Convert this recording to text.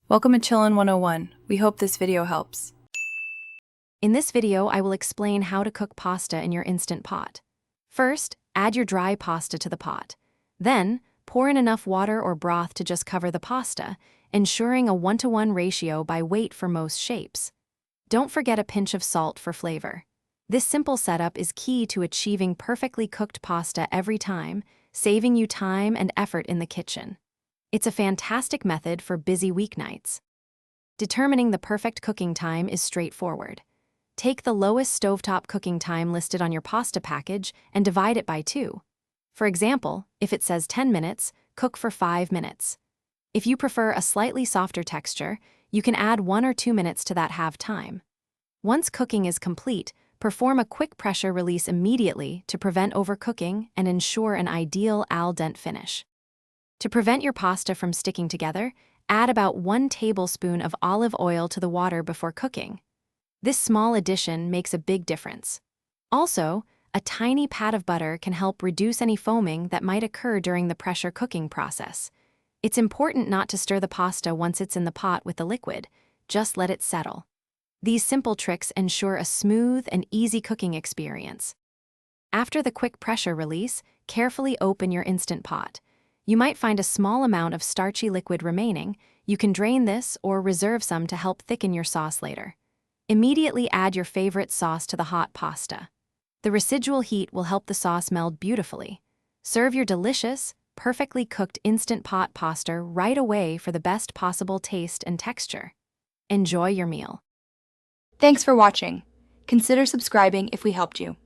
Welcome to Chillin' 101. We hope this video helps. In this video, I will explain how to cook pasta in your Instant Pot. First, add your dry pasta to the pot. Then, pour in enough water or broth to just cover the pasta, ensuring a 1-to-1 ratio by weight for most shapes. Don't forget a pinch of salt for flavor. This simple setup is key to achieving perfectly cooked pasta every time, saving you time and effort in the kitchen. It's a fantastic method for busy weeknights. Determining the perfect cooking time is straightforward. Take the lowest stovetop cooking time listed on your pasta package and divide it by 2. For example, if it says 10 minutes, cook for 5 minutes. If you prefer a slightly softer texture, you can add 1 or 2 minutes to that half time. Once cooking is complete, perform a quick pressure release immediately to prevent overcooking and ensure an ideal al dente finish. To prevent your pasta from sticking together, add about 1 tablespoon of olive oil to the water before cooking. This small addition makes a big difference. Also, a tiny pat of butter can help reduce any foaming that might occur during the pressure cooking process. It's important not to stir the pasta once it's in the pot with the liquid, just let it settle. These simple tricks ensure a smooth and easy cooking experience. After the quick pressure release, carefully open your Instant Pot. You might find a small amount of starchy liquid remaining. You can drain this or reserve some to help thicken your sauce later. Immediately add your favorite sauce to the hot pasta. The residual heat will help the sauce meld beautifully. Serve your delicious, perfectly cooked Instant Pot pasta right away for the best possible taste and texture. Enjoy your meal. Thanks for watching. Consider subscribing if we helped you.